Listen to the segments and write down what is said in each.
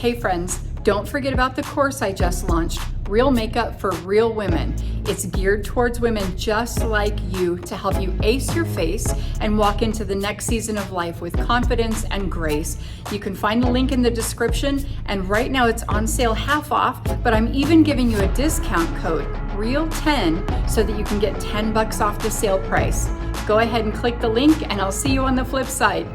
Hey friends, don't forget about the course I just launched, Real Makeup for Real Women. It's geared towards women just like you to help you ace your face and walk into the next season of life with confidence and grace. You can find the link in the description, and right now it's on sale half off, but I'm even giving you a discount code, REAL10, so that you can get $10 off the sale price. Go ahead and click the link and I'll see you on the flip side.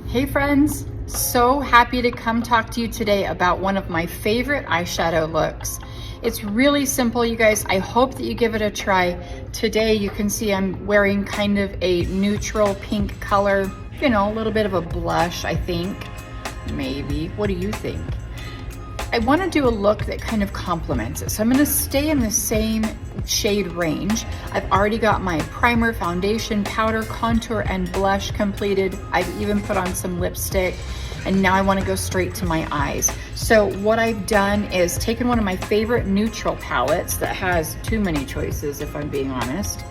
Hey friends, so happy to come talk to you today about one of my favorite eyeshadow looks. It's really simple, you guys. I hope that you give it a try. Today you can see I'm wearing kind of a neutral pink color, you know, a little bit of a blush, I think. Maybe. What do you think? I want to do a look that kind of complements it. So I'm going to stay in the same shade range. I've already got my primer, foundation, powder, contour, and blush completed. I've even put on some lipstick, and now I want to go straight to my eyes. So what I've done is taken one of my favorite neutral palettes that has too many choices, if I'm being honest,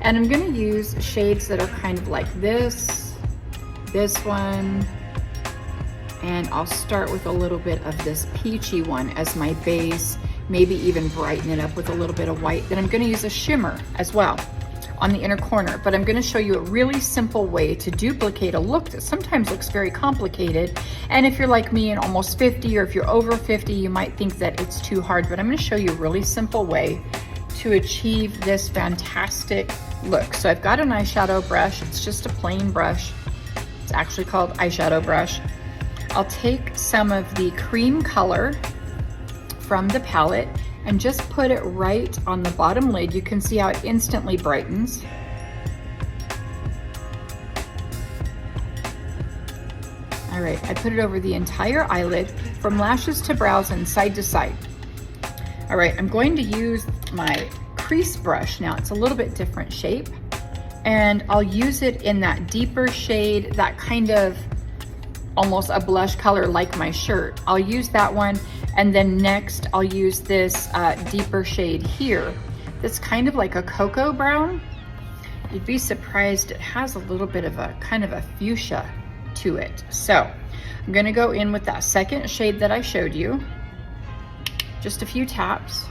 and I'm going to use shades that are kind of like this one, and I'll start with a little bit of this peachy one as my base, maybe even brighten it up with a little bit of white. Then I'm going to use a shimmer as well on the inner corner, but I'm going to show you a really simple way to duplicate a look that sometimes looks very complicated. And if you're like me and almost 50, or if you're over 50, you might think that it's too hard, but I'm going to show you a really simple way to achieve this fantastic look. So I've got an eyeshadow brush. It's just a plain brush. It's actually called Eyeshadow Brush. I'll take some of the cream color from the palette and just put it right on the bottom lid. You can see how it instantly brightens. All right, I put it over the entire eyelid from lashes to brows and side to side. All right, I'm going to use my crease brush. Now it's a little bit different shape, and I'll use it in that deeper shade, that kind of almost a blush color like my shirt. I'll use that one, and then next I'll use this deeper shade here that's kind of like a cocoa brown. You'd be surprised, it has a little bit of a kind of a fuchsia to it. So I'm gonna go in with that second shade that I showed you, just a few taps,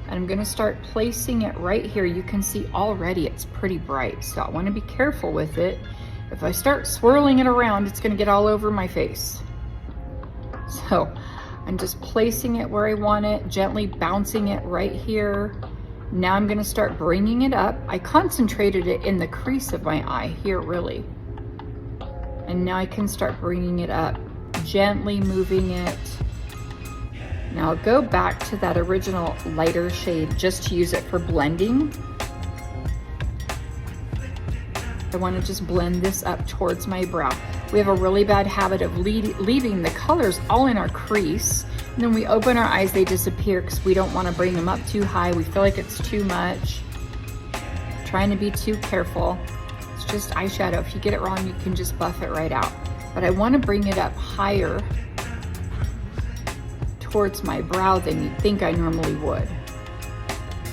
and I'm gonna start placing it right here. You can see already it's pretty bright, so I want to be careful with it. If I start swirling it around, it's gonna get all over my face. So I'm just placing it where I want it, gently bouncing it right here. Now I'm gonna start bringing it up. I concentrated it in the crease of my eye here, really. And now I can start bringing it up, gently moving it. Now I'll go back to that original lighter shade just to use it for blending. I want to just blend this up towards my brow. We have a really bad habit of leaving the colors all in our crease, and then we open our eyes, they disappear because we don't want to bring them up too high. We feel like it's too much. Trying to be too careful. It's just eyeshadow. If you get it wrong, you can just buff it right out. But I want to bring it up higher towards my brow than you'd think I normally would.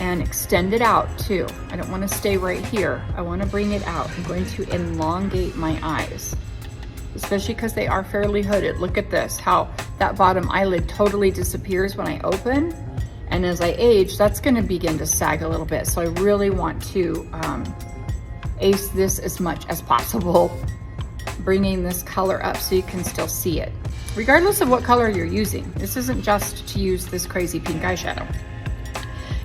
And extend it out too. I don't want to stay right here. I want to bring it out. I'm going to elongate my eyes, especially because they are fairly hooded. Look at this, how that bottom eyelid totally disappears when I open. And as I age, that's going to begin to sag a little bit. So I really want to ace this as much as possible, bringing this color up so you can still see it, regardless of what color you're using. This isn't just to use this crazy pink eyeshadow.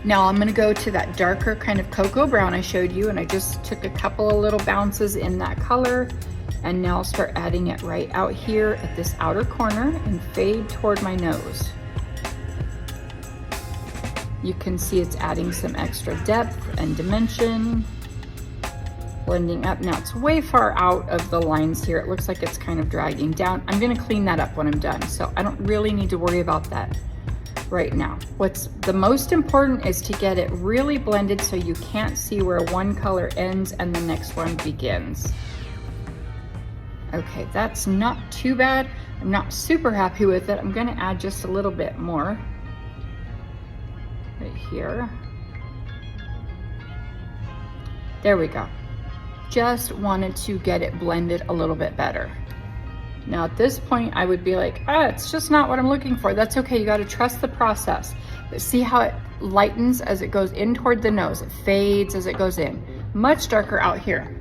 Now I'm gonna go to that darker kind of cocoa brown I showed you, and I just took a couple of little bounces in that color, and now I'll start adding it right out here at this outer corner and fade toward my nose. You can see it's adding some extra depth and dimension, blending up. Now it's way far out of the lines here. It looks like it's kind of dragging down. I'm gonna clean that up when I'm done, so I don't really need to worry about that right now. What's the most important is to get it really blended so you can't see where one color ends and the next one begins. Okay, that's not too bad. I'm not super happy with it. I'm gonna add just a little bit more right here. There we go. Just wanted to get it blended a little bit better. Now at this point, I would be like, it's just not what I'm looking for. That's okay, you gotta trust the process. But see how it lightens as it goes in toward the nose. It fades as it goes in. Much darker out here.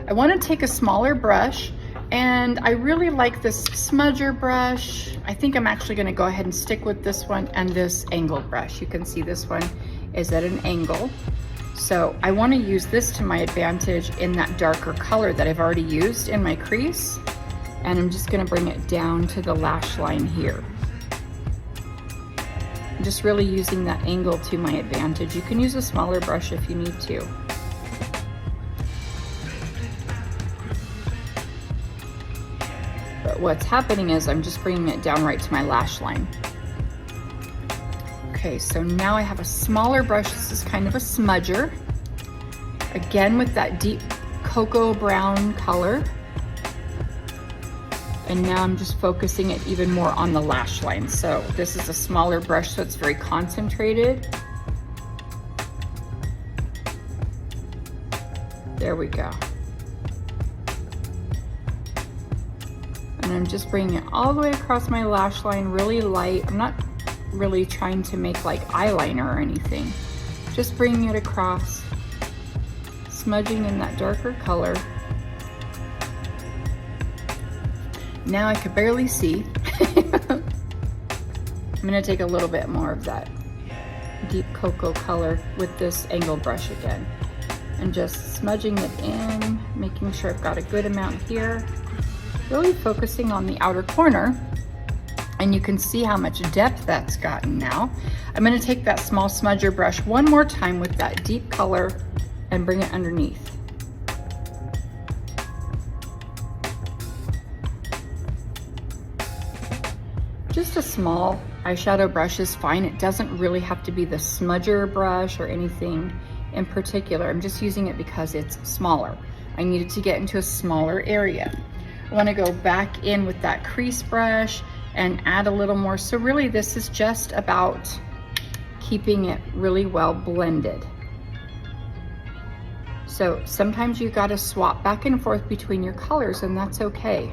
I wanna take a smaller brush, and I really like this smudger brush. I think I'm actually gonna go ahead and stick with this one and this angled brush. You can see this one is at an angle. So I wanna use this to my advantage in that darker color that I've already used in my crease. And I'm just gonna bring it down to the lash line here. I'm just really using that angle to my advantage. You can use a smaller brush if you need to. But what's happening is I'm just bringing it down right to my lash line. Okay, so now I have a smaller brush. This is kind of a smudger. Again, with that deep cocoa brown color. And now I'm just focusing it even more on the lash line. So this is a smaller brush, so it's very concentrated. There we go. And I'm just bringing it all the way across my lash line, really light. I'm not really trying to make like eyeliner or anything. Just bringing it across, smudging in that darker color. Now I could barely see. I'm gonna take a little bit more of that deep cocoa color with this angled brush again. And just smudging it in, making sure I've got a good amount here. Really focusing on the outer corner. And you can see how much depth that's gotten now. I'm gonna take that small smudger brush one more time with that deep color and bring it underneath. Just a small eyeshadow brush is fine. It doesn't really have to be the smudger brush or anything in particular. I'm just using it because it's smaller. I needed to get into a smaller area. I want to go back in with that crease brush and add a little more. So really this is just about keeping it really well blended. So sometimes you got to swap back and forth between your colors, and that's okay.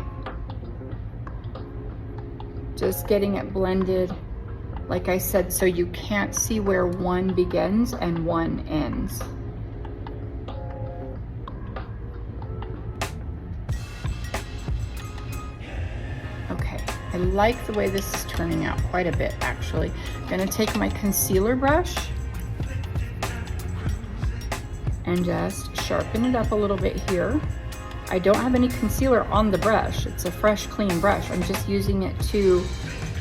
Just getting it blended, like I said, so you can't see where one begins and one ends. Okay, I like the way this is turning out quite a bit, actually. I'm gonna take my concealer brush and just sharpen it up a little bit here. I don't have any concealer on the brush. It's a fresh, clean brush. I'm just using it to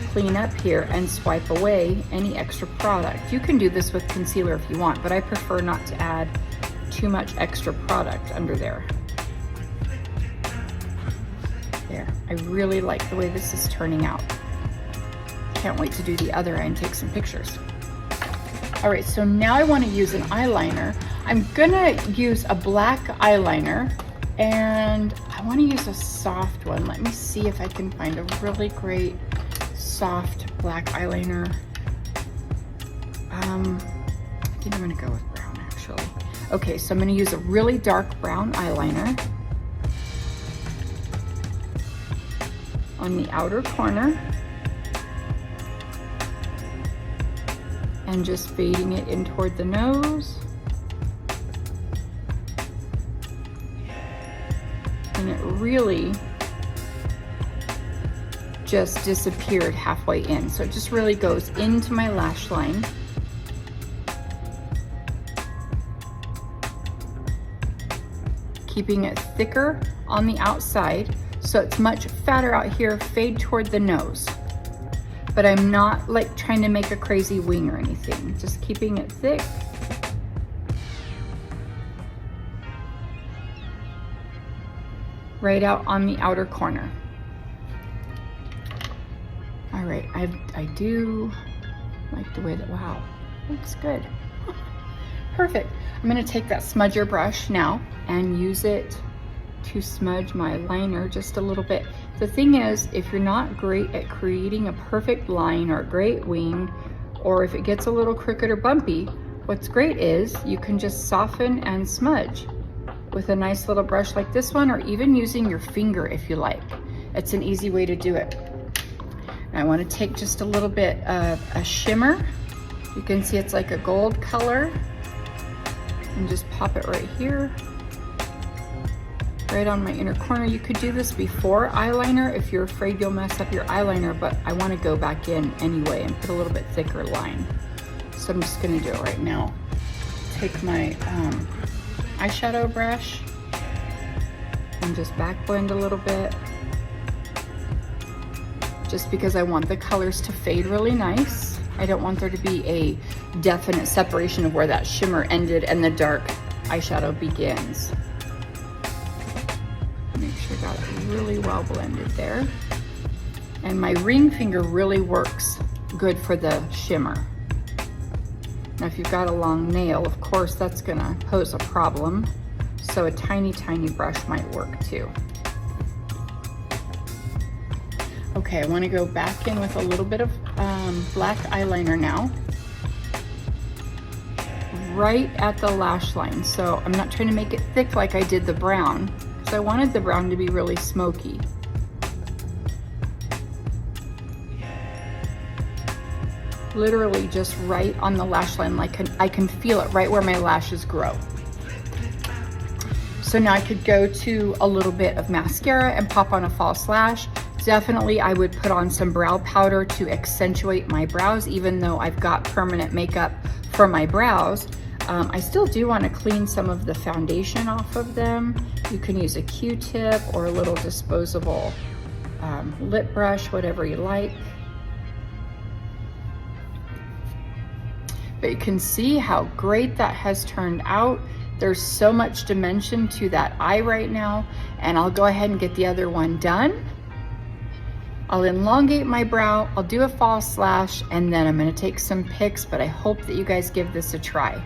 clean up here and swipe away any extra product. You can do this with concealer if you want, but I prefer not to add too much extra product under there. There, I really like the way this is turning out. Can't wait to do the other eye and take some pictures. All right, so now I want to use an eyeliner. I'm gonna use a black eyeliner, and I want to use a soft one. Let me see if I can find a really great soft black eyeliner. I think I'm gonna go with brown, actually. Okay, so I'm gonna use a really dark brown eyeliner on the outer corner and just fading it in toward the nose. And it really just disappeared halfway in. So it just really goes into my lash line. Keeping it thicker on the outside, so it's much fatter out here, fade toward the nose. But I'm not like trying to make a crazy wing or anything, just keeping it thick. Right out on the outer corner. All right, I do like the way that, wow, looks good. Perfect. I'm gonna take that smudger brush now and use it to smudge my liner just a little bit. The thing is, if you're not great at creating a perfect line or a great wing, or if it gets a little crooked or bumpy, what's great is you can just soften and smudge with a nice little brush like this one, or even using your finger if you like. It's an easy way to do it. And I want to take just a little bit of a shimmer. You can see it's like a gold color. And just pop it right here, right on my inner corner. You could do this before eyeliner if you're afraid you'll mess up your eyeliner, but I want to go back in anyway and put a little bit thicker line. So I'm just going to do it right now. Take my eyeshadow brush and just back blend a little bit, just because I want the colors to fade really nice. I don't want there to be a definite separation of where that shimmer ended and the dark eyeshadow begins. Make sure I got it really well blended there. And my ring finger really works good for the shimmer. Now if you've got a long nail, of course that's gonna pose a problem. So a tiny, tiny brush might work too. Okay, I wanna go back in with a little bit of black eyeliner now. Right at the lash line. So I'm not trying to make it thick like I did the brown, because I wanted the brown to be really smoky. Literally just right on the lash line, like I can feel it right where my lashes grow. So now I could go to a little bit of mascara and pop on a false lash. Definitely I would put on some brow powder to accentuate my brows, even though I've got permanent makeup for my brows. I still do want to clean some of the foundation off of them. You can use a Q-tip or a little disposable lip brush, whatever you like. But you can see how great that has turned out. There's so much dimension to that eye right now, and I'll go ahead and get the other one done. I'll elongate my brow, I'll do a false lash, and then I'm gonna take some pics, but I hope that you guys give this a try.